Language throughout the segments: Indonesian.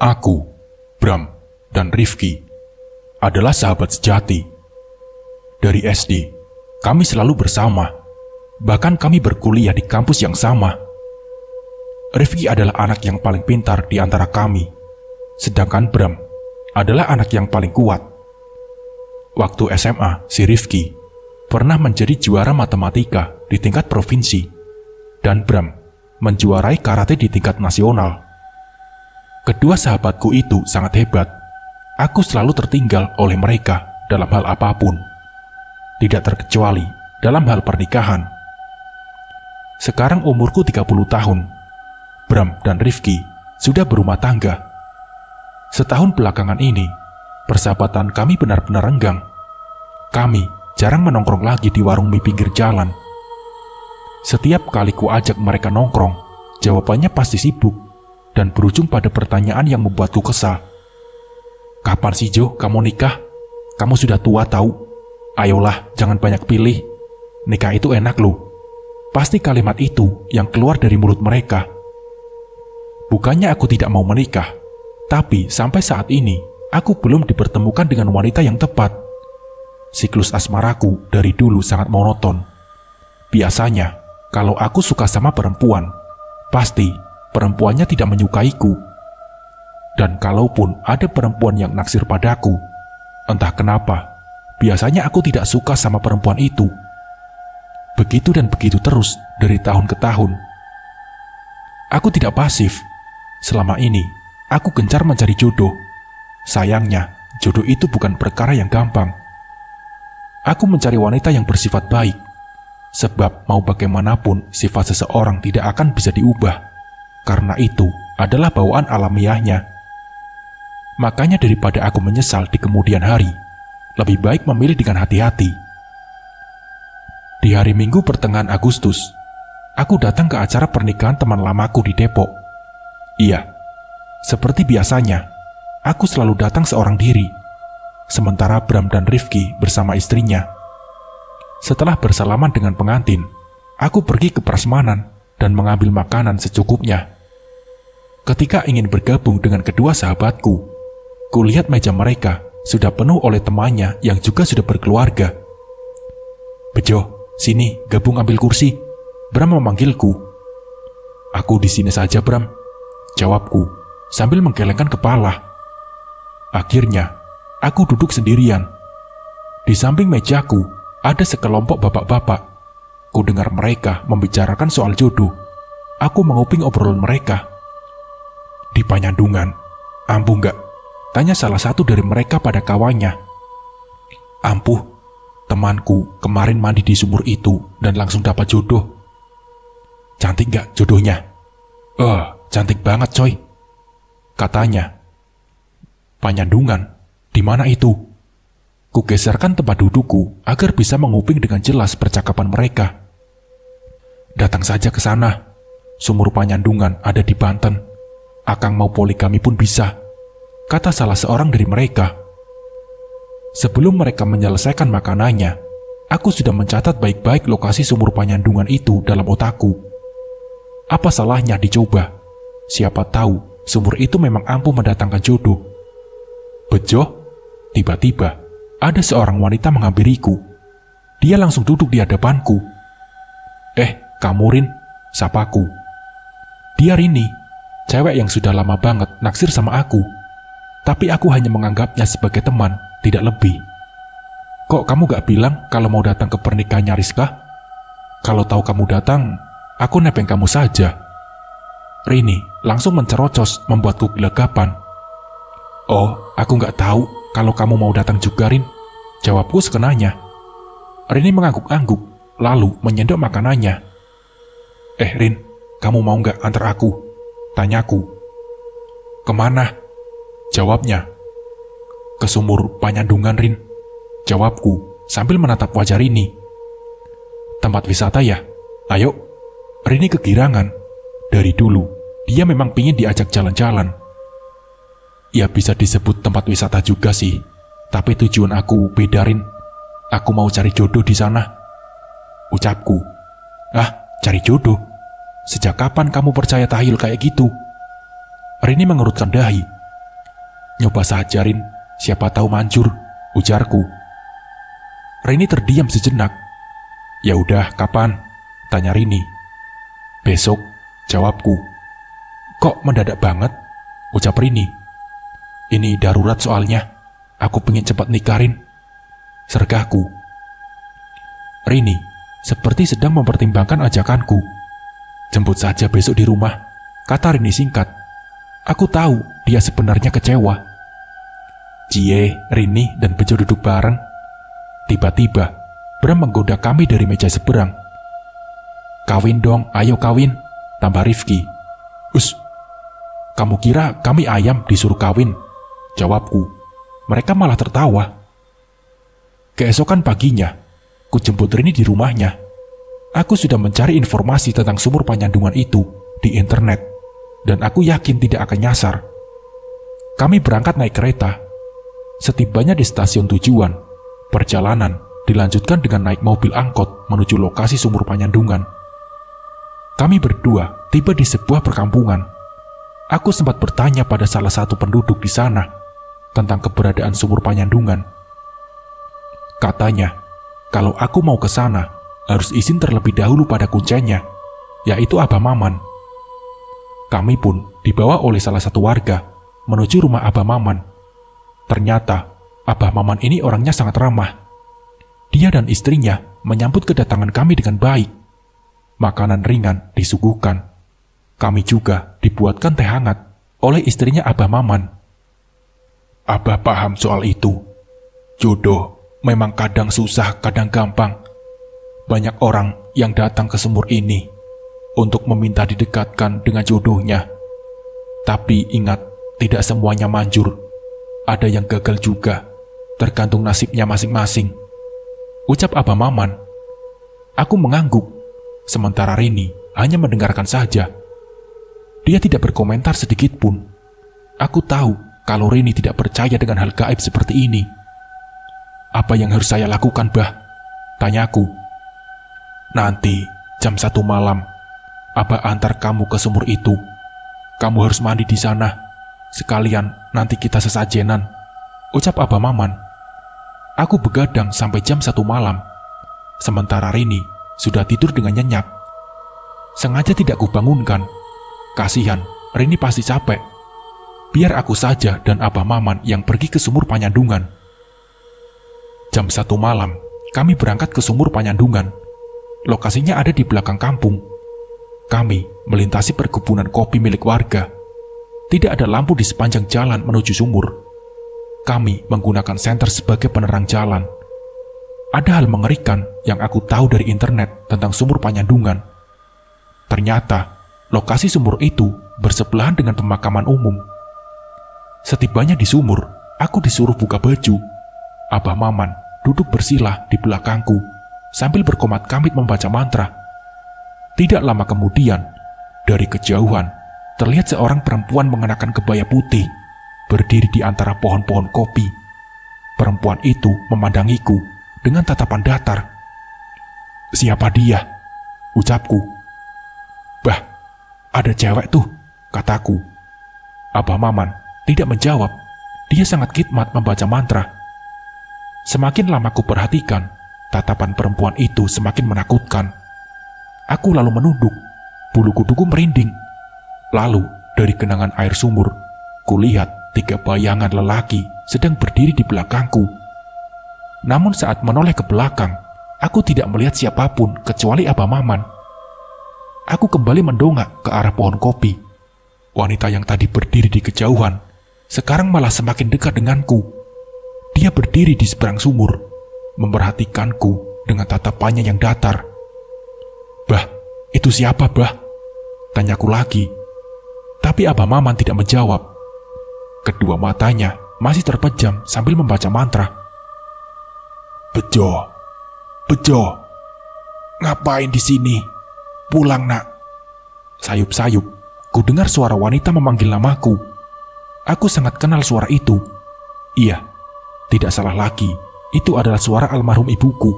Aku, Bram, dan Rifki adalah sahabat sejati. Dari SD, kami selalu bersama. Bahkan kami berkuliah di kampus yang sama. Rifki adalah anak yang paling pintar di antara kami, sedangkan Bram adalah anak yang paling kuat. Waktu SMA, si Rifki pernah menjadi juara matematika di tingkat provinsi, dan Bram menjuarai karate di tingkat nasional. Kedua sahabatku itu sangat hebat. Aku selalu tertinggal oleh mereka dalam hal apapun, tidak terkecuali dalam hal pernikahan. Sekarang umurku 30 tahun. Bram dan Rifki sudah berumah tangga. Setahun belakangan ini, persahabatan kami benar-benar renggang. Kami jarang menongkrong lagi di warung mie pinggir jalan. Setiap kali ku ajak mereka nongkrong, jawabannya pasti sibuk dan berujung pada pertanyaan yang membuatku kesal. Kapan sih Jo kamu nikah? Kamu sudah tua tahu. Ayolah, jangan banyak pilih. Nikah itu enak loh. Pasti kalimat itu yang keluar dari mulut mereka. Bukannya aku tidak mau menikah, tapi sampai saat ini aku belum dipertemukan dengan wanita yang tepat. Siklus asmaraku dari dulu sangat monoton. Biasanya, kalau aku suka sama perempuan, pasti perempuannya tidak menyukaiku. Dan kalaupun ada perempuan yang naksir padaku, entah kenapa, biasanya aku tidak suka sama perempuan itu. Begitu dan begitu terus dari tahun ke tahun. Aku tidak pasif. Selama ini, aku gencar mencari jodoh. Sayangnya, jodoh itu bukan perkara yang gampang. Aku mencari wanita yang bersifat baik, sebab mau bagaimanapun sifat seseorang tidak akan bisa diubah, karena itu adalah bawaan alamiahnya. Makanya daripada aku menyesal di kemudian hari, lebih baik memilih dengan hati-hati. Di hari Minggu pertengahan Agustus, aku datang ke acara pernikahan teman lamaku di Depok. Iya, seperti biasanya, aku selalu datang seorang diri, sementara Bram dan Rifki bersama istrinya. Setelah bersalaman dengan pengantin, aku pergi ke prasmanan dan mengambil makanan secukupnya. Ketika ingin bergabung dengan kedua sahabatku, kulihat meja mereka sudah penuh oleh temannya yang juga sudah berkeluarga. Bejo, sini gabung ambil kursi. Bram memanggilku. Aku di sini saja, Bram, jawabku sambil menggelengkan kepala. Akhirnya, aku duduk sendirian. Di samping mejaku ada sekelompok bapak-bapak. Ku dengar mereka membicarakan soal jodoh. Aku menguping obrolan mereka. Di Panyandungan, ampuh nggak? Tanya salah satu dari mereka pada kawannya. Ampuh, temanku kemarin mandi di sumur itu dan langsung dapat jodoh. Cantik nggak jodohnya? Cantik banget coy, katanya. Panyandungan, di mana itu? Ku geserkan tempat dudukku agar bisa menguping dengan jelas percakapan mereka. Datang saja ke sana. Sumur Panyandungan ada di Banten. Akang mau poligami pun bisa, kata salah seorang dari mereka. Sebelum mereka menyelesaikan makanannya, aku sudah mencatat baik-baik lokasi sumur Panyandungan itu dalam otakku. Apa salahnya dicoba? Siapa tahu sumur itu memang ampuh mendatangkan jodoh. Bejo, tiba-tiba ada seorang wanita menghampiriku. Dia langsung duduk di hadapanku. Kamu Rin, sapaku. Dia Rini, cewek yang sudah lama banget naksir sama aku. Tapi aku hanya menganggapnya sebagai teman, tidak lebih. Kok kamu gak bilang kalau mau datang ke pernikahannya Rizka? Kalau tahu kamu datang, aku nebeng kamu saja. Rini langsung mencerocos membuatku gelegapan. Oh, aku gak tahu kalau kamu mau datang juga, Rin, jawabku sekenanya. Rini mengangguk-angguk, lalu menyendok makanannya. Rin, kamu mau gak antar aku? Tanyaku. Kemana? Jawabnya. Ke sumur Panyandungan, Rin, jawabku sambil menatap wajah Rini. Tempat wisata ya? Ayo. Rini kegirangan. Dari dulu, dia memang pingin diajak jalan-jalan. Ya bisa disebut tempat wisata juga sih, tapi tujuan aku beda, Rin. Aku mau cari jodoh di sana, ucapku. Cari jodoh? Sejak kapan kamu percaya tahayul kayak gitu? Rini mengerutkan dahi. Nyoba saja, Rin, siapa tahu manjur, ujarku. Rini terdiam sejenak. Ya udah, kapan? Tanya Rini. Besok, jawabku. Kok mendadak banget? Ucap Rini. Ini darurat soalnya. Aku pengen cepat nikahin. Sergahku. Rini seperti sedang mempertimbangkan ajakanku. Jemput saja besok di rumah, kata Rini singkat. Aku tahu dia sebenarnya kecewa. Cie, Rini dan Bejo duduk bareng. Tiba-tiba Bram menggoda kami dari meja seberang. Kawin dong, ayo kawin, tambah Rifki. Us, kamu kira kami ayam disuruh kawin? Jawabku. Mereka malah tertawa. Keesokan paginya, ku jemput Rini di rumahnya. Aku sudah mencari informasi tentang sumur penyandungan itu di internet, dan aku yakin tidak akan nyasar. Kami berangkat naik kereta. Setibanya di stasiun tujuan, perjalanan dilanjutkan dengan naik mobil angkot menuju lokasi sumur penyandungan. Kami berdua tiba di sebuah perkampungan. Aku sempat bertanya pada salah satu penduduk di sana tentang keberadaan sumur penyandungan. Katanya, kalau aku mau ke sana, harus izin terlebih dahulu pada kuncenya, yaitu Abah Maman. Kami pun dibawa oleh salah satu warga menuju rumah Abah Maman. Ternyata, Abah Maman ini orangnya sangat ramah. Dia dan istrinya menyambut kedatangan kami dengan baik. Makanan ringan disuguhkan. Kami juga dibuatkan teh hangat oleh istrinya Abah Maman. Abah paham soal itu. Jodoh memang kadang susah, kadang gampang. Banyak orang yang datang ke sumur ini untuk meminta didekatkan dengan jodohnya. Tapi ingat, tidak semuanya manjur. Ada yang gagal juga, tergantung nasibnya masing-masing. Ucap Abah Maman. Aku mengangguk, sementara Rini hanya mendengarkan saja. Dia tidak berkomentar sedikit pun. Aku tahu kalau Rini tidak percaya dengan hal gaib seperti ini. Apa yang harus saya lakukan, Bah? Tanyaku. Nanti jam 1 malam, Abah antar kamu ke sumur itu. Kamu harus mandi di sana. Sekalian nanti kita sesajenan. Ucap Abah Maman. Aku begadang sampai jam 1 malam. Sementara Rini sudah tidur dengan nyenyak. Sengaja tidak kubangunkan. Kasihan, Rini pasti capek. Biar aku saja dan Abah Maman yang pergi ke sumur penyandungan. Jam 1 malam, kami berangkat ke sumur penyandungan. Lokasinya ada di belakang kampung. Kami melintasi perkebunan kopi milik warga. Tidak ada lampu di sepanjang jalan menuju sumur. Kami menggunakan senter sebagai penerang jalan. Ada hal mengerikan yang aku tahu dari internet tentang sumur penyandungan. Ternyata, lokasi sumur itu bersebelahan dengan pemakaman umum. Setibanya di sumur, aku disuruh buka baju. Abah Maman duduk bersila di belakangku sambil berkomat-kamit membaca mantra. Tidak lama kemudian, dari kejauhan, terlihat seorang perempuan mengenakan kebaya putih, berdiri di antara pohon-pohon kopi. Perempuan itu memandangiku dengan tatapan datar. Siapa dia? Ucapku. Bah, ada cewek tuh, kataku. Abah Maman tidak menjawab. Dia sangat khidmat membaca mantra. Semakin lama ku perhatikan, tatapan perempuan itu semakin menakutkan. Aku lalu menunduk, bulu kuduku merinding. Lalu, dari genangan air sumur, kulihat 3 bayangan lelaki sedang berdiri di belakangku. Namun saat menoleh ke belakang, aku tidak melihat siapapun kecuali Abah Maman. Aku kembali mendongak ke arah pohon kopi. Wanita yang tadi berdiri di kejauhan, sekarang malah semakin dekat denganku. Dia berdiri di seberang sumur, memperhatikanku dengan tatapannya yang datar. Bah, itu siapa, Bah? Tanyaku lagi. Tapi Abah Maman tidak menjawab. Kedua matanya masih terpejam sambil membaca mantra. Bejo, Bejo, ngapain di sini? Pulang, nak. Sayup-sayup, ku dengar suara wanita memanggil namaku. Aku sangat kenal suara itu. Iya, tidak salah lagi, itu adalah suara almarhum ibuku.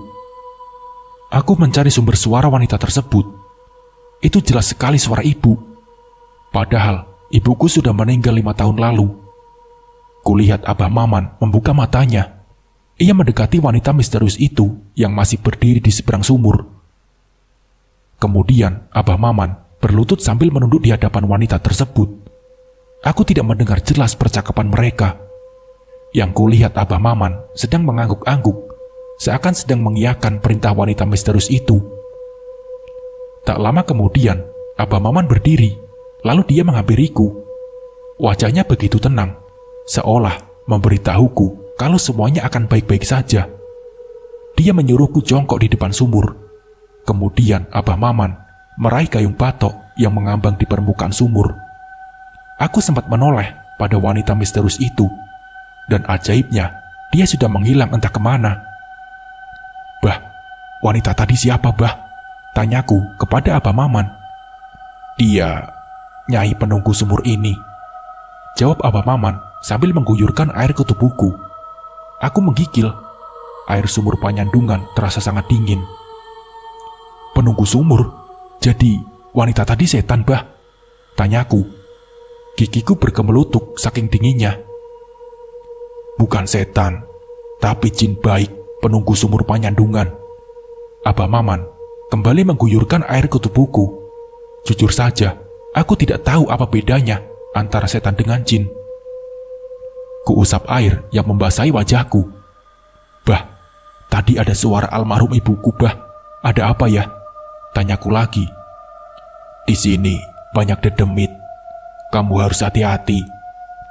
Aku mencari sumber suara wanita tersebut. Itu jelas sekali suara ibu. Padahal, ibuku sudah meninggal 5 tahun lalu. Kulihat Abah Maman membuka matanya. Ia mendekati wanita misterius itu yang masih berdiri di seberang sumur. Kemudian Abah Maman berlutut sambil menunduk di hadapan wanita tersebut. Aku tidak mendengar jelas percakapan mereka. Yang kulihat Abah Maman sedang mengangguk-angguk, seakan sedang mengiyakan perintah wanita misterius itu. Tak lama kemudian, Abah Maman berdiri, lalu dia menghampiriku. Wajahnya begitu tenang, seolah memberitahuku kalau semuanya akan baik-baik saja. Dia menyuruhku jongkok di depan sumur. Kemudian Abah Maman meraih gayung batok yang mengambang di permukaan sumur. Aku sempat menoleh pada wanita misterius itu, dan ajaibnya, dia sudah menghilang entah kemana. "Bah, wanita tadi siapa, Bah?" tanyaku kepada Abah Maman. "Dia Nyai penunggu sumur ini," jawab Abah Maman sambil mengguyurkan air ke tubuhku. Aku menggigil. Air sumur Panyandungan terasa sangat dingin. "Penunggu sumur? Jadi wanita tadi setan, Bah?" tanyaku. Gigiku berkemelutuk saking dinginnya. "Bukan setan, tapi jin baik penunggu sumur Panyandungan." Abah Maman kembali mengguyurkan air ke tubuhku. Jujur saja, aku tidak tahu apa bedanya antara setan dengan jin. Kuusap air yang membasahi wajahku. "Bah, tadi ada suara almarhum ibuku, Bah. Ada apa ya?" tanyaku lagi. "Di sini banyak dedemit. Kamu harus hati-hati.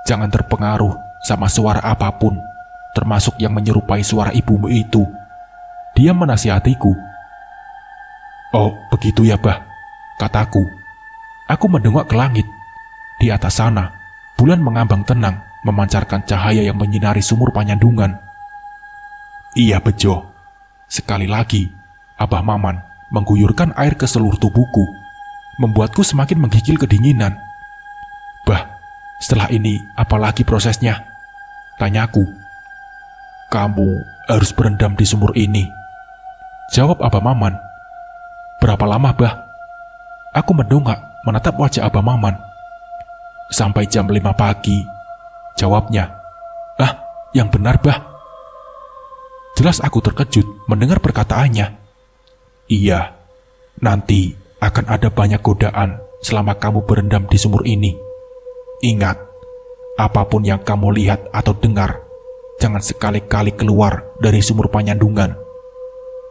Jangan terpengaruh sama suara apapun, termasuk yang menyerupai suara ibumu itu." Dia menasihatiku. "Oh, begitu ya, Bah," kataku. Aku mendongak ke langit. Di atas sana, bulan mengambang tenang, memancarkan cahaya yang menyinari sumur Panyandungan. "Iya, Bejo." Sekali lagi, Abah Maman mengguyurkan air ke seluruh tubuhku, membuatku semakin menggigil kedinginan. "Bah, setelah ini apalagi prosesnya?" tanyaku. "Kamu harus berendam di sumur ini," jawab Abah Maman. "Berapa lama, Bah?" Aku mendongak menatap wajah Abah Maman. "Sampai jam 5 pagi, jawabnya. "Ah, yang benar, Bah." Jelas aku terkejut mendengar perkataannya. "Iya, nanti akan ada banyak godaan selama kamu berendam di sumur ini. Ingat, apapun yang kamu lihat atau dengar, jangan sekali-kali keluar dari sumur Panyandungan.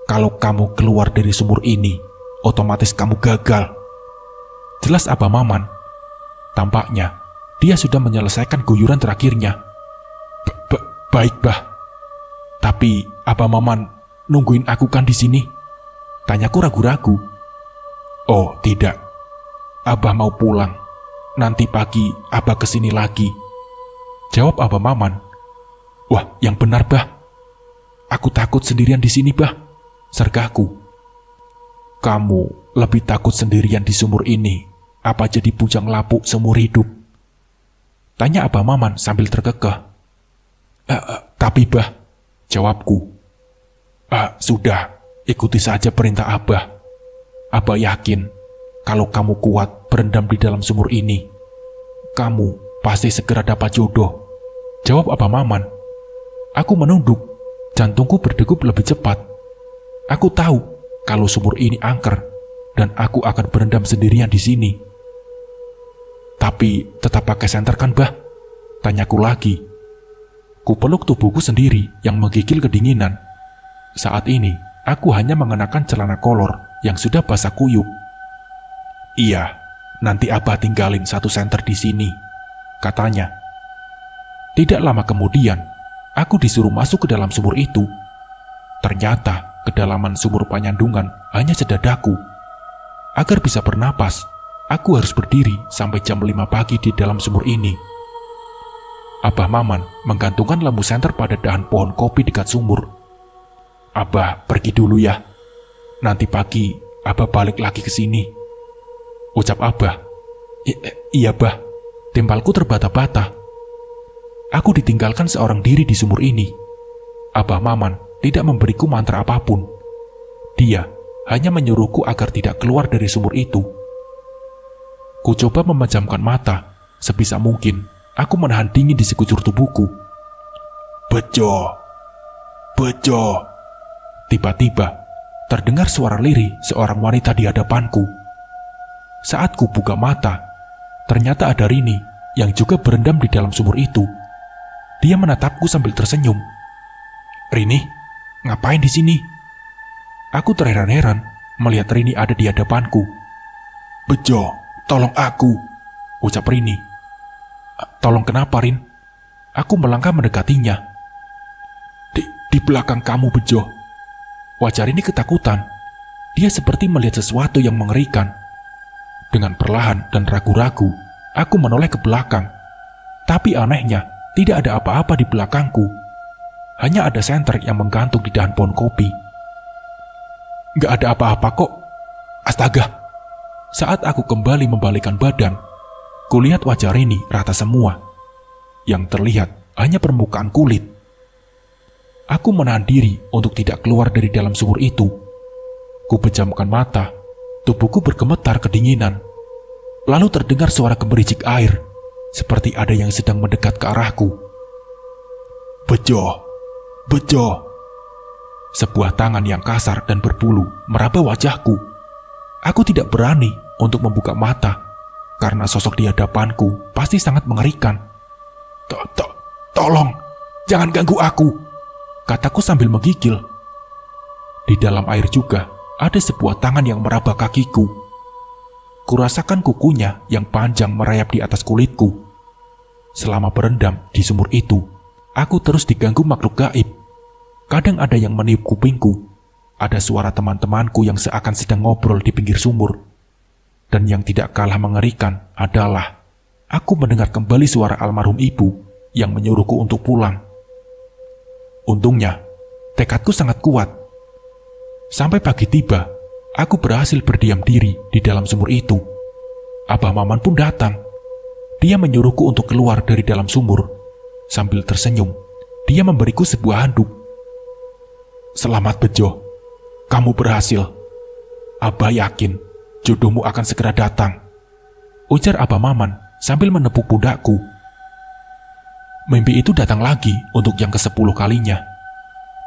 Kalau kamu keluar dari sumur ini, otomatis kamu gagal." Jelas Abah Maman. Tampaknya dia sudah menyelesaikan guyuran terakhirnya. Baik, Bah. Tapi Abah Maman nungguin aku kan di sini?" tanyaku ragu-ragu. "Oh, tidak. Abah mau pulang. Nanti pagi Abah kesini lagi," jawab Abah Maman. "Wah, yang benar, Bah. Aku takut sendirian di sini, Bah," sergahku. "Kamu lebih takut sendirian di sumur ini apa jadi bujang lapuk seumur hidup?" tanya Abah Maman sambil terkekeh. Tapi, Bah," jawabku. Sudah, ikuti saja perintah Abah. Abah yakin kalau kamu kuat berendam di dalam sumur ini, kamu pasti segera dapat jodoh," jawab Abah Maman. Aku menunduk, jantungku berdegup lebih cepat. Aku tahu kalau sumur ini angker dan aku akan berendam sendirian di sini. "Tapi tetap pakai senter kan, Bah?" tanyaku lagi. Kupeluk tubuhku sendiri yang menggigil kedinginan. Saat ini, aku hanya mengenakan celana kolor yang sudah basah kuyup. "Iya, nanti Abah tinggalin 1 senter di sini," katanya. Tidak lama kemudian, aku disuruh masuk ke dalam sumur itu. Ternyata kedalaman sumur Panyandungan hanya sedadaku. Agar bisa bernapas, aku harus berdiri sampai jam 5 pagi di dalam sumur ini. Abah Maman menggantungkan lampu senter pada dahan pohon kopi dekat sumur. "Abah pergi dulu ya. Nanti pagi Abah balik lagi ke sini," ucap Abah. Iya, Bah." Timpalku terbata-bata. Aku ditinggalkan seorang diri di sumur ini. Abah Maman tidak memberiku mantra apapun. Dia hanya menyuruhku agar tidak keluar dari sumur itu. Ku coba memejamkan mata sebisa mungkin aku menahan dingin di sekujur tubuhku. Bejo, bejo. Tiba-tiba terdengar suara lirih seorang wanita di hadapanku. Saat ku buka mata, ternyata ada Rini yang juga berendam di dalam sumur itu. Dia menatapku sambil tersenyum. Rini, ngapain di sini? Aku terheran-heran melihat Rini ada di hadapanku. Bejo, tolong aku, ucap Rini. Tolong kenapa, Rin? Aku melangkah mendekatinya. Di belakang kamu, Bejo. Wajah Rini ketakutan. Dia seperti melihat sesuatu yang mengerikan. Dengan perlahan dan ragu-ragu, aku menoleh ke belakang. Tapi anehnya, tidak ada apa-apa di belakangku. Hanya ada senter yang menggantung di dahan pohon kopi. Gak ada apa-apa kok. Astaga. Saat aku kembali membalikkan badan, kulihat wajah Rini rata semua. Yang terlihat hanya permukaan kulit. Aku menahan diri untuk tidak keluar dari dalam sumur itu. Ku pejamkan mata, tubuhku bergemetar kedinginan. Lalu terdengar suara gemericik air, seperti ada yang sedang mendekat ke arahku. Bejo, Bejo. Sebuah tangan yang kasar dan berbulu meraba wajahku. Aku tidak berani untuk membuka mata, karena sosok di hadapanku pasti sangat mengerikan. Tolong, jangan ganggu aku, kataku sambil menggigil. Di dalam air juga ada sebuah tangan yang meraba kakiku. Kurasakan kukunya yang panjang merayap di atas kulitku. Selama berendam di sumur itu, aku terus diganggu makhluk gaib. Kadang ada yang meniup kupingku. Ada suara teman-temanku yang seakan sedang ngobrol di pinggir sumur. Dan yang tidak kalah mengerikan adalah aku mendengar kembali suara almarhum ibu yang menyuruhku untuk pulang. Untungnya, tekadku sangat kuat. Sampai pagi tiba, aku berhasil berdiam diri di dalam sumur itu. Abah Maman pun datang. Dia menyuruhku untuk keluar dari dalam sumur. Sambil tersenyum, dia memberiku sebuah handuk. Selamat Bejo, kamu berhasil. Abah yakin jodohmu akan segera datang, ujar Abah Maman sambil menepuk pundakku. Mimpi itu datang lagi untuk yang ke-10 kalinya.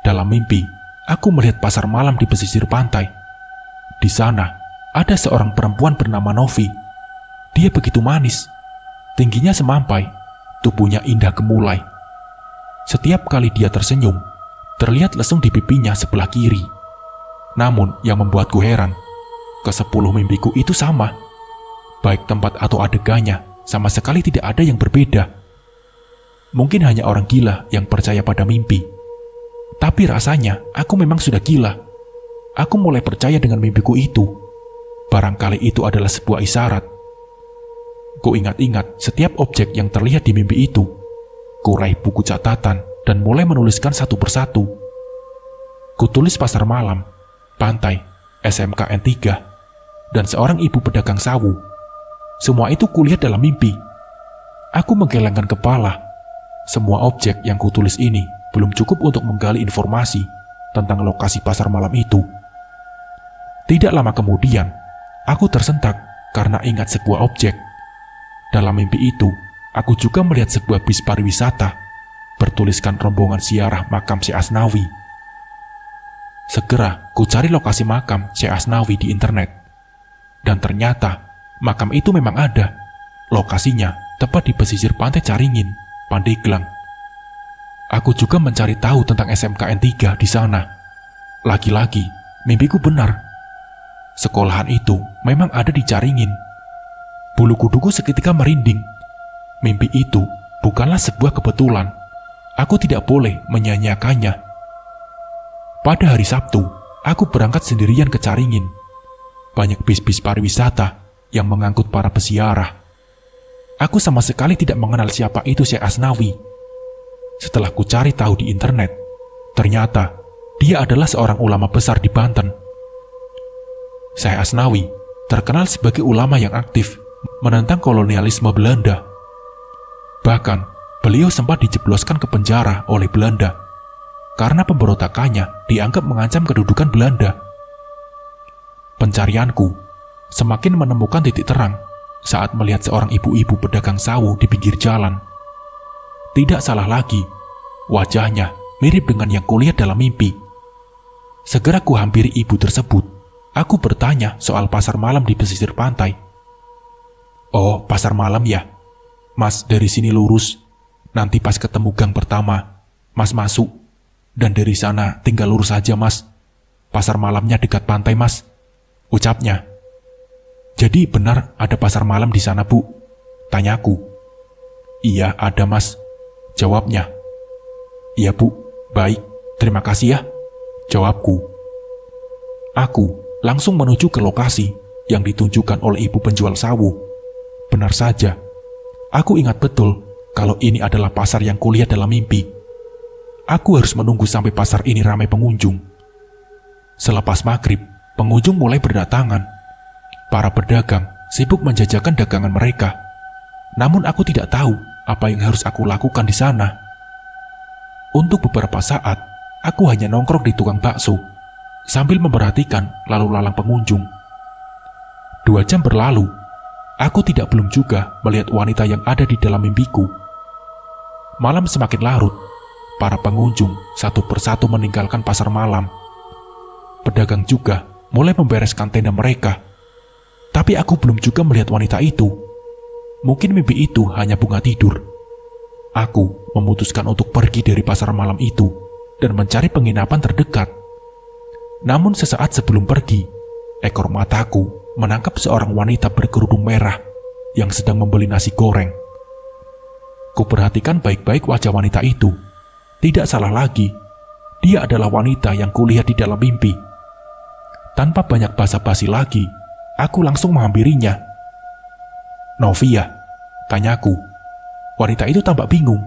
Dalam mimpi, aku melihat pasar malam di pesisir pantai. Di sana, ada seorang perempuan bernama Novi. Dia begitu manis, tingginya semampai, tubuhnya indah gemulai. Setiap kali dia tersenyum, terlihat lesung di pipinya sebelah kiri. Namun yang membuatku heran, ke-10 mimpiku itu sama. Baik tempat atau adegannya, sama sekali tidak ada yang berbeda. Mungkin hanya orang gila yang percaya pada mimpi. Tapi rasanya aku memang sudah gila. Aku mulai percaya dengan mimpiku itu. Barangkali itu adalah sebuah isyarat. Ku ingat-ingat setiap objek yang terlihat di mimpi itu. Ku raih buku catatan dan mulai menuliskan satu persatu. Kutulis pasar malam, pantai, SMKN 3, dan seorang ibu pedagang sawu. Semua itu kulihat dalam mimpi. Aku menggelengkan kepala. Semua objek yang kutulis ini belum cukup untuk menggali informasi tentang lokasi pasar malam itu. Tidak lama kemudian, aku tersentak karena ingat sebuah objek. Dalam mimpi itu, aku juga melihat sebuah bis pariwisata bertuliskan rombongan ziarah makam Syekh Asnawi. Segera ku cari lokasi makam Syekh Asnawi di internet. Dan ternyata makam itu memang ada. Lokasinya tepat di pesisir pantai Caringin, Pandeglang. Aku juga mencari tahu tentang SMKN 3 di sana. Lagi-lagi, mimpiku benar. Sekolahan itu memang ada di Caringin. Bulu kuduku seketika merinding. Mimpi itu bukanlah sebuah kebetulan. Aku tidak boleh menyanyiakannya. Pada hari Sabtu, aku berangkat sendirian ke Caringin. Banyak bis-bis pariwisata yang mengangkut para peziarah. Aku sama sekali tidak mengenal siapa itu Syekh Asnawi. Setelah ku cari tahu di internet, ternyata dia adalah seorang ulama besar di Banten. Syekh Asnawi terkenal sebagai ulama yang aktif menentang kolonialisme Belanda. Bahkan, beliau sempat dijebloskan ke penjara oleh Belanda karena pemberontakannya dianggap mengancam kedudukan Belanda. Pencarianku semakin menemukan titik terang saat melihat seorang ibu-ibu pedagang sawu di pinggir jalan Tidak salah lagi, wajahnya mirip dengan yang kulihat dalam mimpi. Segera ku hampiri ibu tersebut. Aku bertanya soal pasar malam di pesisir pantai. Oh, pasar malam ya? Mas, dari sini lurus. Nanti pas ketemu gang pertama, Mas masuk. Dan dari sana tinggal lurus aja, Mas. Pasar malamnya dekat pantai, Mas, ucapnya. Jadi benar ada pasar malam di sana, Bu? Tanyaku. Iya, ada, Mas, jawabnya. Iya, Bu, baik, terima kasih ya, jawabku. Aku langsung menuju ke lokasi yang ditunjukkan oleh ibu penjual sawu. Benar saja, aku ingat betul kalau ini adalah pasar yang kulihat dalam mimpi. Aku harus menunggu sampai pasar ini ramai pengunjung. Selepas maghrib, pengunjung mulai berdatangan. Para pedagang sibuk menjajakan dagangan mereka. Namun aku tidak tahu apa yang harus aku lakukan di sana. Untuk beberapa saat, aku hanya nongkrong di tukang bakso, sambil memperhatikan lalu lalang pengunjung. 2 jam berlalu, aku tidak belum juga melihat wanita yang ada di dalam mimpiku. Malam semakin larut, para pengunjung satu persatu meninggalkan pasar malam. Pedagang juga mulai membereskan tenda mereka. Tapi aku belum juga melihat wanita itu. Mungkin mimpi itu hanya bunga tidur. Aku memutuskan untuk pergi dari pasar malam itu dan mencari penginapan terdekat. Namun sesaat sebelum pergi, ekor mataku menangkap seorang wanita berkerudung merah yang sedang membeli nasi goreng. Kuperhatikan baik-baik wajah wanita itu. Tidak salah lagi, dia adalah wanita yang kulihat di dalam mimpi. Tanpa banyak basa-basi lagi, aku langsung menghampirinya. Novi ya? Tanyaku. Wanita itu tampak bingung.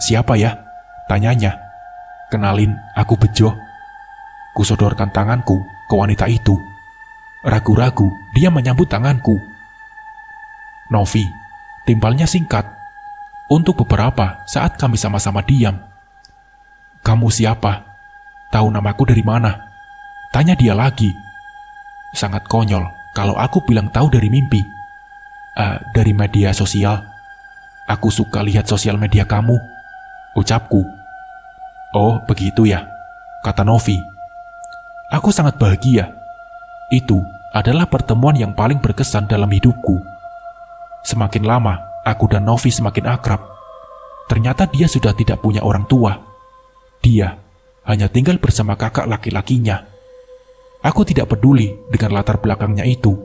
Siapa ya? Tanyanya. Kenalin, aku Bejo. Kusodorkan tanganku ke wanita itu. Ragu-ragu, dia menyambut tanganku. Novi, timpalnya singkat. Untuk beberapa saat kami sama-sama diam. Kamu siapa? Tahu namaku dari mana? Tanya dia lagi. Sangat konyol kalau aku bilang tahu dari mimpi. Dari media sosial. Aku suka lihat sosial media kamu, ucapku. Oh, begitu ya, kata Novi. Aku sangat bahagia. Itu adalah pertemuan yang paling berkesan dalam hidupku. Semakin lama, aku dan Novi semakin akrab. Ternyata dia sudah tidak punya orang tua. Dia hanya tinggal bersama kakak laki-lakinya. Aku tidak peduli dengan latar belakangnya itu.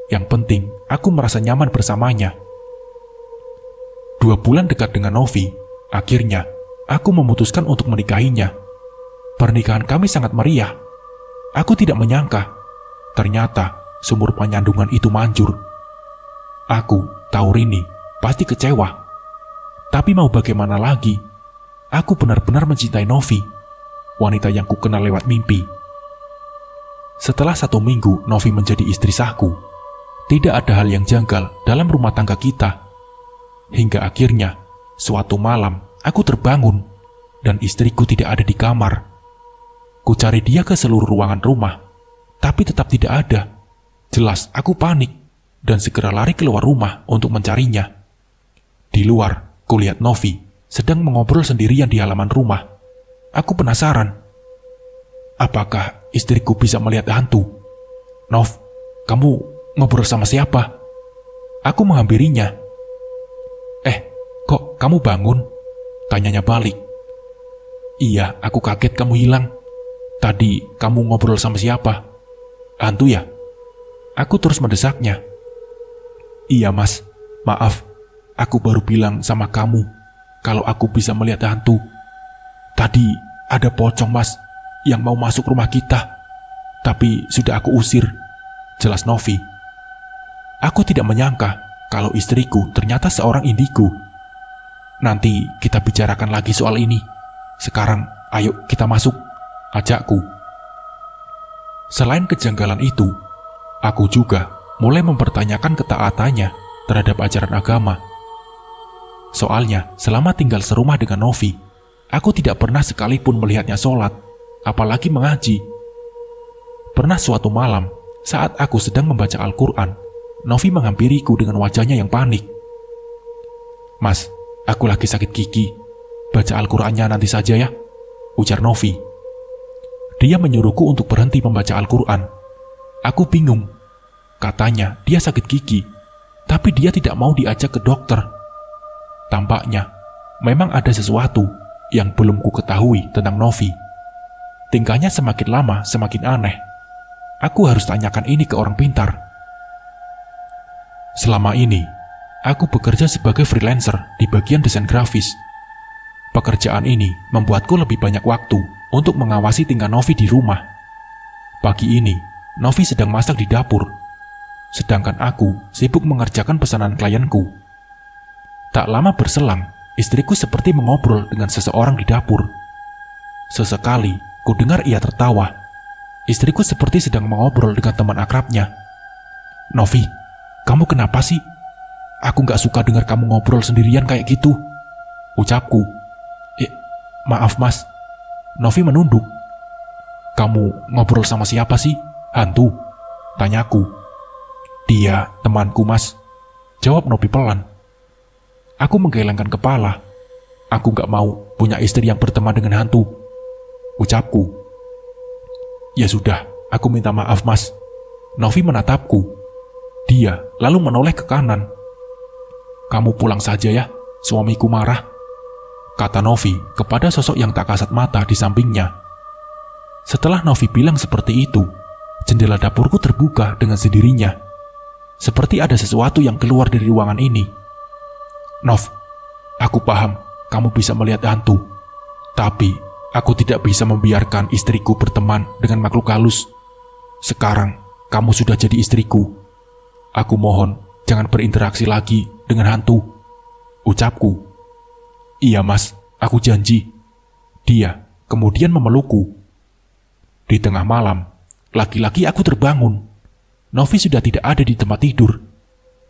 Yang penting, aku merasa nyaman bersamanya. 2 bulan dekat dengan Novi, akhirnya aku memutuskan untuk menikahinya. Pernikahan kami sangat meriah. Aku tidak menyangka, ternyata sumur penyandungan itu manjur. Aku tahu Rini pasti kecewa. Tapi mau bagaimana lagi? Aku benar-benar mencintai Novi, wanita yang kukenal lewat mimpi. Setelah 1 minggu Novi menjadi istri sahku, tidak ada hal yang janggal dalam rumah tangga kita. Hingga akhirnya, suatu malam aku terbangun dan istriku tidak ada di kamar. Ku cari dia ke seluruh ruangan rumah, tapi tetap tidak ada. Jelas aku panik dan segera lari keluar rumah untuk mencarinya. Di luar, kulihat Novi sedang mengobrol sendirian di halaman rumah. Aku penasaran. Apakah istriku bisa melihat hantu? Nov, kamu ngobrol sama siapa? Aku menghampirinya. Kok kamu bangun? Tanyanya balik. Iya, aku kaget kamu hilang. Tadi kamu ngobrol sama siapa? Hantu ya? Aku terus mendesaknya. Iya mas, maaf. Aku baru bilang sama kamu kalau aku bisa melihat hantu. Tadi ada pocong mas yang mau masuk rumah kita. Tapi sudah aku usir, jelas Novi. Aku tidak menyangka kalau istriku ternyata seorang indigo. Nanti kita bicarakan lagi soal ini. Sekarang ayo kita masuk, ajakku. Selain kejanggalan itu, aku juga mulai mempertanyakan ketaatannya terhadap ajaran agama. Soalnya selama tinggal serumah dengan Novi, aku tidak pernah sekalipun melihatnya sholat, apalagi mengaji. Pernah suatu malam, saat aku sedang membaca Al-Quran, Novi menghampiriku dengan wajahnya yang panik. Mas, aku lagi sakit gigi. Baca Al-Qur'annya nanti saja ya, ujar Novi. Dia menyuruhku untuk berhenti membaca Al-Qur'an. Aku bingung. Katanya dia sakit gigi, tapi dia tidak mau diajak ke dokter. Tampaknya memang ada sesuatu yang belum ku ketahui tentang Novi. Tingkahnya semakin lama semakin aneh. Aku harus tanyakan ini ke orang pintar. Selama ini, aku bekerja sebagai freelancer di bagian desain grafis. Pekerjaan ini membuatku lebih banyak waktu untuk mengawasi tingkah Novi di rumah. Pagi ini, Novi sedang masak di dapur, sedangkan aku sibuk mengerjakan pesanan klienku. Tak lama berselang, istriku seperti mengobrol dengan seseorang di dapur. Sesekali, ku dengar ia tertawa. Istriku seperti sedang mengobrol dengan teman akrabnya. Novi, kamu kenapa sih? Aku gak suka dengar kamu ngobrol sendirian kayak gitu, ucapku. Maaf mas. Novi menunduk. Kamu ngobrol sama siapa sih? Hantu? Tanyaku. Dia temanku mas, jawab Novi pelan. Aku menggelengkan kepala. Aku gak mau punya istri yang berteman dengan hantu, ucapku. Ya sudah, aku minta maaf mas. Novi menatapku. Dia lalu menoleh ke kanan. Kamu pulang saja ya, suamiku marah, kata Novi kepada sosok yang tak kasat mata di sampingnya. Setelah Novi bilang seperti itu, jendela dapurku terbuka dengan sendirinya. Seperti ada sesuatu yang keluar dari ruangan ini. Nov, aku paham kamu bisa melihat hantu, tapi aku tidak bisa membiarkan istriku berteman dengan makhluk halus. Sekarang kamu sudah jadi istriku. Aku mohon jangan berinteraksi lagi dengan hantu, ucapku. Iya mas, aku janji. Dia kemudian memelukku. Di tengah malam, lagi-lagi aku terbangun. Novi sudah tidak ada di tempat tidur.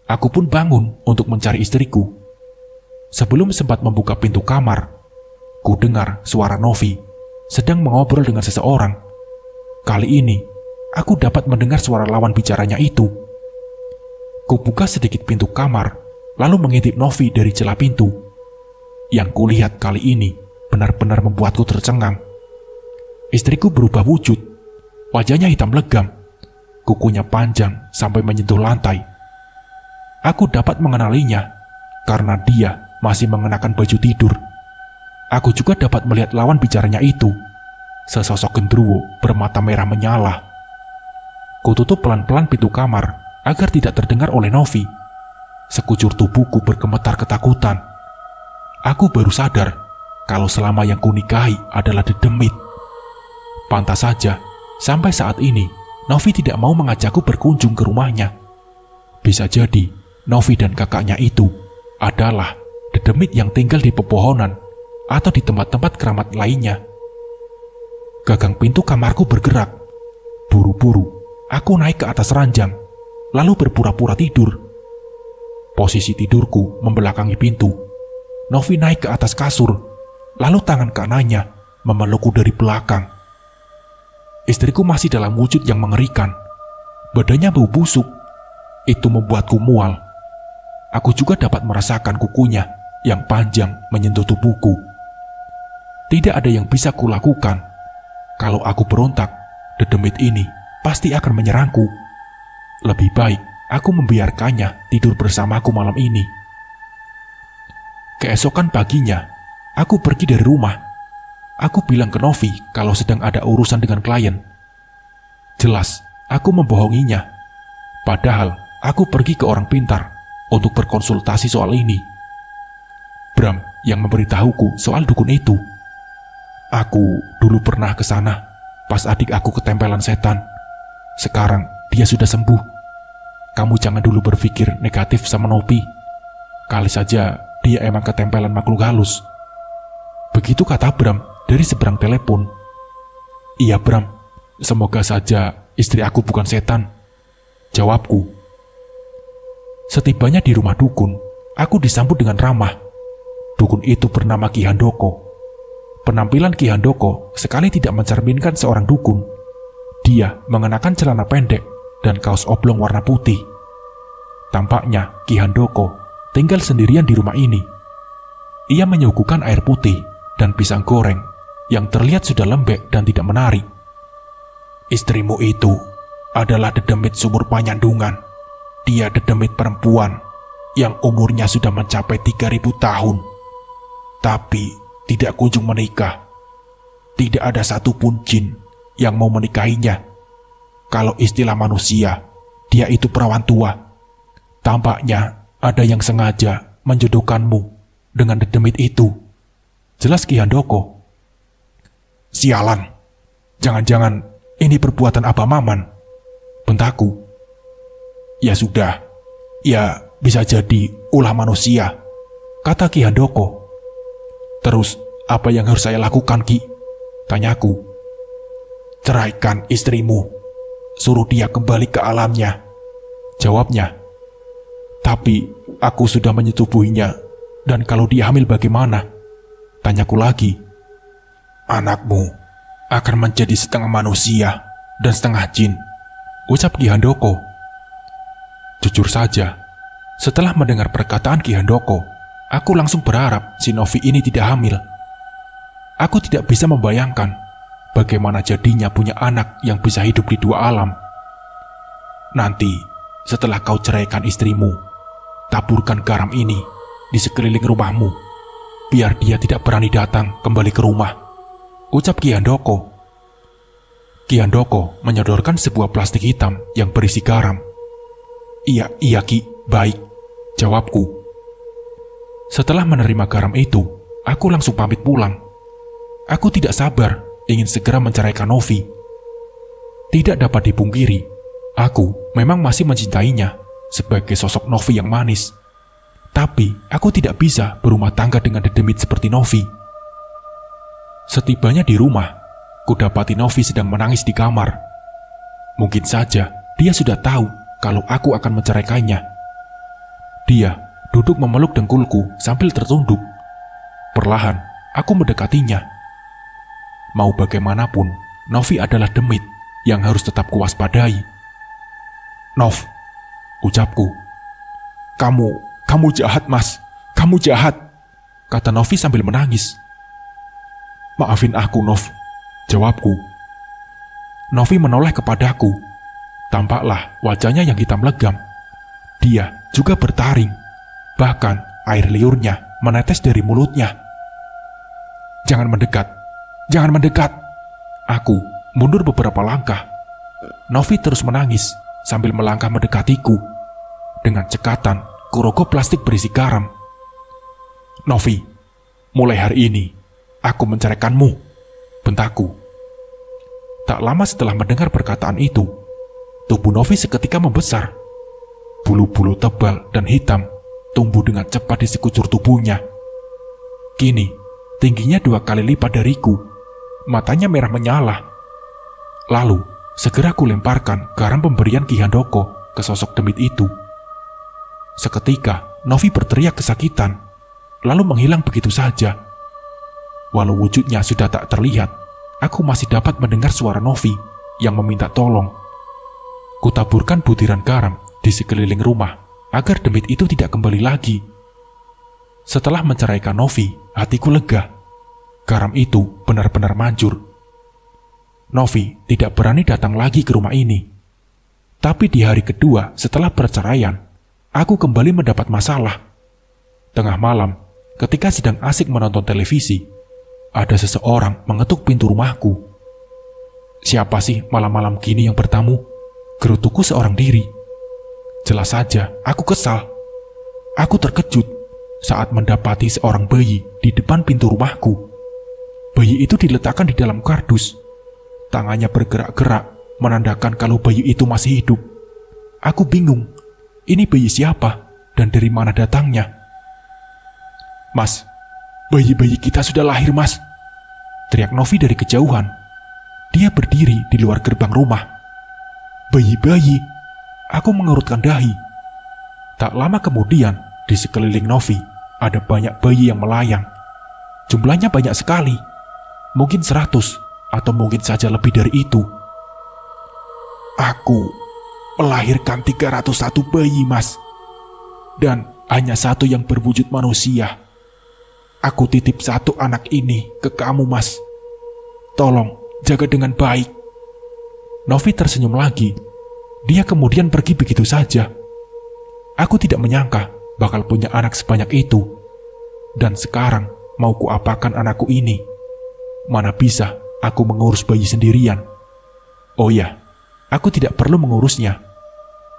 Aku pun bangun untuk mencari istriku. Sebelum sempat membuka pintu kamar, ku dengar suara Novi sedang mengobrol dengan seseorang. Kali ini, aku dapat mendengar suara lawan bicaranya itu. Ku buka sedikit pintu kamar, lalu mengintip Novi dari celah pintu. Yang kulihat kali ini benar-benar membuatku tercengang. Istriku berubah wujud. Wajahnya hitam legam. Kukunya panjang sampai menyentuh lantai. Aku dapat mengenalinya karena dia masih mengenakan baju tidur. Aku juga dapat melihat lawan bicaranya itu, sesosok gendruwo bermata merah menyala. Kututup pelan-pelan pintu kamar agar tidak terdengar oleh Novi. Sekujur tubuhku bergemetar ketakutan. Aku baru sadar kalau selama yang kunikahi adalah dedemit. Pantas saja, sampai saat ini, Novi tidak mau mengajakku berkunjung ke rumahnya. Bisa jadi, Novi dan kakaknya itu adalah dedemit yang tinggal di pepohonan atau di tempat-tempat keramat lainnya. Gagang pintu kamarku bergerak. Buru-buru, aku naik ke atas ranjang, lalu berpura-pura tidur. Posisi tidurku membelakangi pintu. Novi naik ke atas kasur, lalu tangan kanannya memelukku dari belakang. Istriku masih dalam wujud yang mengerikan. Badannya bau busuk. Itu membuatku mual. Aku juga dapat merasakan kukunya yang panjang menyentuh tubuhku. Tidak ada yang bisa kulakukan. Kalau aku berontak, dedemit ini pasti akan menyerangku. Lebih baik aku membiarkannya tidur bersamaku malam ini. Keesokan paginya, aku pergi dari rumah. Aku bilang ke Novi kalau sedang ada urusan dengan klien. Jelas, aku membohonginya. Padahal, aku pergi ke orang pintar untuk berkonsultasi soal ini. Bram yang memberitahuku soal dukun itu. Aku dulu pernah ke sana pas adik aku ketempelan setan. Sekarang dia sudah sembuh. Kamu jangan dulu berpikir negatif sama Novi. Kali saja dia emang ketempelan makhluk halus. Begitu kata Bram dari seberang telepon. Iya Bram, semoga saja istri aku bukan setan, jawabku. Setibanya di rumah dukun, aku disambut dengan ramah. Dukun itu bernama Ki Handoko. Penampilan Ki Handoko sekali tidak mencerminkan seorang dukun. Dia mengenakan celana pendek dan kaos oblong warna putih. Tampaknya Ki Handoko tinggal sendirian di rumah ini. Ia menyuguhkan air putih dan pisang goreng yang terlihat sudah lembek dan tidak menarik. Istrimu itu adalah dedemit sumur Panyandungan. Dia dedemit perempuan yang umurnya sudah mencapai 3.000 tahun. Tapi tidak kunjung menikah. Tidak ada satupun jin yang mau menikahinya. Kalau istilah manusia, dia itu perawan tua. Tampaknya ada yang sengaja menjodohkanmu dengan dedemit itu. Jelas Ki Handoko. Sialan, jangan-jangan ini perbuatan Abah Maman, bentakku. Ya sudah, ya bisa jadi ulah manusia, kata Ki Handoko. Terus apa yang harus saya lakukan, Ki? Tanyaku. Ceraikan istrimu, suruh dia kembali ke alamnya, jawabnya. Tapi aku sudah menyetubuhinya, dan kalau dia hamil bagaimana? Tanyaku lagi. Anakmu akan menjadi setengah manusia dan setengah jin, ucap Ki Handoko. Jujur saja, setelah mendengar perkataan Ki Handoko, aku langsung berharap si Novi ini tidak hamil. Aku tidak bisa membayangkan bagaimana jadinya punya anak yang bisa hidup di dua alam. Nanti, setelah kau ceraikan istrimu, taburkan garam ini di sekeliling rumahmu, biar dia tidak berani datang kembali ke rumah, ucap Ki Handoko. Ki Handoko menyodorkan sebuah plastik hitam yang berisi garam. Iya Ki, baik, jawabku. Setelah menerima garam itu, aku langsung pamit pulang. Aku tidak sabar ingin segera menceraikan Novi. Tidak dapat dipungkiri, aku memang masih mencintainya sebagai sosok Novi yang manis. Tapi aku tidak bisa berumah tangga dengan dedemit seperti Novi. Setibanya di rumah, kudapati Novi sedang menangis di kamar. Mungkin saja dia sudah tahu kalau aku akan menceraikannya. Dia duduk memeluk dengkulku sambil tertunduk. Perlahan, aku mendekatinya. Mau bagaimanapun, Novi adalah demit yang harus tetap kuwaspadai. Nov, ucapku. Kamu jahat, Mas. Kamu jahat, kata Novi sambil menangis. Maafin aku, Nov, jawabku. Novi menoleh kepadaku. Tampaklah wajahnya yang hitam legam. Dia juga bertaring. Bahkan air liurnya menetes dari mulutnya. Jangan mendekat. Jangan mendekat. Aku mundur beberapa langkah. Novi terus menangis sambil melangkah mendekatiku. Dengan cekatan, kurogoh plastik berisi garam. Novi, mulai hari ini, aku menceraikanmu, bentakku. Tak lama setelah mendengar perkataan itu, tubuh Novi seketika membesar. Bulu-bulu tebal dan hitam tumbuh dengan cepat di sekujur tubuhnya. Kini, tingginya 2 kali lipat dariku. Matanya merah menyala. Lalu, segera kulemparkan garam pemberian Ki Handoko ke sosok demit itu. Seketika, Novi berteriak kesakitan, lalu menghilang begitu saja. Walau wujudnya sudah tak terlihat, aku masih dapat mendengar suara Novi yang meminta tolong. Kutaburkan butiran garam di sekeliling rumah agar demit itu tidak kembali lagi. Setelah menceraikan Novi, hatiku lega. Garam itu benar-benar manjur. Novi tidak berani datang lagi ke rumah ini. Tapi di hari kedua setelah perceraian, aku kembali mendapat masalah. Tengah malam, ketika sedang asik menonton televisi, ada seseorang mengetuk pintu rumahku. Siapa sih malam-malam gini yang bertamu? Gerutuku seorang diri. Jelas saja, aku kesal. Aku terkejut saat mendapati seorang bayi di depan pintu rumahku. Bayi itu diletakkan di dalam kardus. Tangannya bergerak-gerak, menandakan kalau bayi itu masih hidup. Aku bingung, ini bayi siapa dan dari mana datangnya? Mas, bayi-bayi kita sudah lahir, Mas, teriak Novi dari kejauhan. Dia berdiri di luar gerbang rumah. Bayi-bayi, aku mengerutkan dahi. Tak lama kemudian, di sekeliling Novi ada banyak bayi yang melayang. Jumlahnya banyak sekali. Mungkin 100 atau mungkin saja lebih dari itu. Aku melahirkan 301 bayi, Mas. Dan hanya 1 yang berwujud manusia. Aku titip satu anak ini ke kamu, Mas. Tolong jaga dengan baik. Novi tersenyum lagi. Dia kemudian pergi begitu saja. Aku tidak menyangka bakal punya anak sebanyak itu. Dan sekarang mau kuapakan anakku ini? Mana bisa aku mengurus bayi sendirian? Oh ya, aku tidak perlu mengurusnya.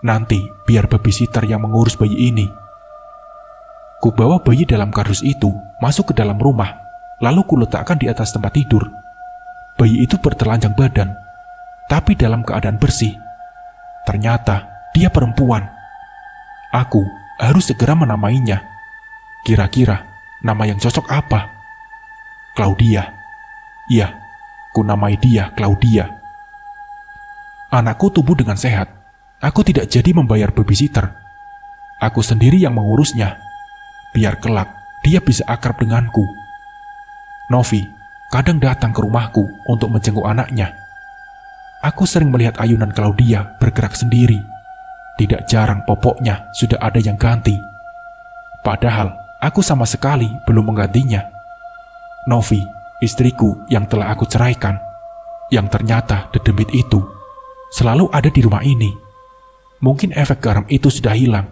Nanti biar babysitter yang mengurus bayi ini. Ku bawa bayi dalam kardus itu masuk ke dalam rumah, lalu kuletakkan di atas tempat tidur. Bayi itu bertelanjang badan, tapi dalam keadaan bersih. Ternyata dia perempuan. Aku harus segera menamainya. Kira-kira nama yang cocok apa? Claudia. Iya, ku namai dia Claudia. Anakku tumbuh dengan sehat. Aku tidak jadi membayar babysitter. Aku sendiri yang mengurusnya. Biar kelak dia bisa akrab denganku. Novi kadang datang ke rumahku untuk menjenguk anaknya. Aku sering melihat ayunan Claudia bergerak sendiri. Tidak jarang popoknya sudah ada yang ganti. Padahal aku sama sekali belum menggantinya. Novi, istriku yang telah aku ceraikan, yang ternyata dedemit itu, selalu ada di rumah ini. Mungkin efek garam itu sudah hilang.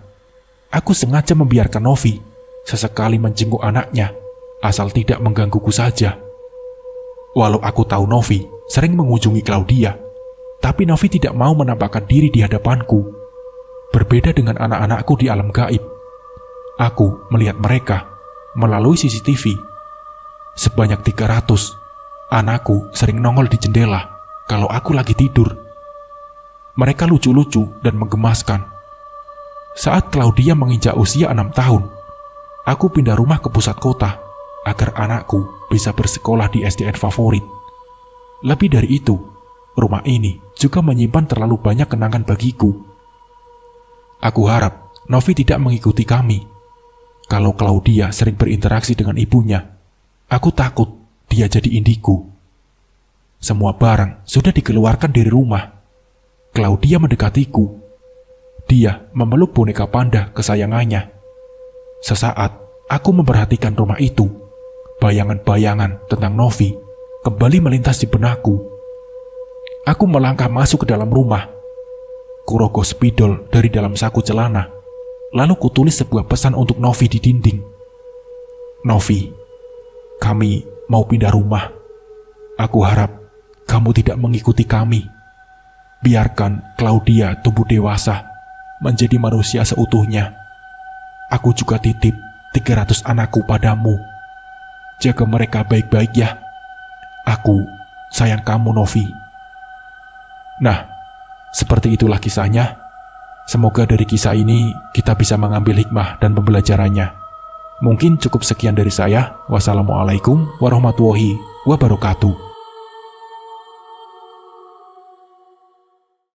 Aku sengaja membiarkan Novi sesekali menjenguk anaknya, asal tidak menggangguku saja. Walau aku tahu Novi sering mengunjungi Claudia, tapi Novi tidak mau menampakkan diri di hadapanku. Berbeda dengan anak-anakku di alam gaib. Aku melihat mereka melalui CCTV. Sebanyak 300, anakku sering nongol di jendela kalau aku lagi tidur. Mereka lucu-lucu dan menggemaskan. Saat Claudia menginjak usia 6 tahun, aku pindah rumah ke pusat kota agar anakku bisa bersekolah di SDN favorit. Lebih dari itu, rumah ini juga menyimpan terlalu banyak kenangan bagiku. Aku harap Novi tidak mengikuti kami. Kalau Claudia sering berinteraksi dengan ibunya, aku takut dia jadi indigo. Semua barang sudah dikeluarkan dari rumah. Claudia mendekatiku. Dia memeluk boneka panda kesayangannya. Sesaat aku memperhatikan rumah itu. Bayangan-bayangan tentang Novi kembali melintas di benakku. Aku melangkah masuk ke dalam rumah. Kurogoh spidol dari dalam saku celana. Lalu kutulis sebuah pesan untuk Novi di dinding. Novi, kami mau pindah rumah. Aku harap kamu tidak mengikuti kami. Biarkan Claudia tumbuh dewasa, menjadi manusia seutuhnya. Aku juga titip 300 anakku padamu. Jaga mereka baik-baik ya. Aku sayang kamu, Novi. Nah, seperti itulah kisahnya. Semoga dari kisah ini kita bisa mengambil hikmah dan pembelajarannya. Mungkin cukup sekian dari saya. Wassalamualaikum warahmatullahi wabarakatuh.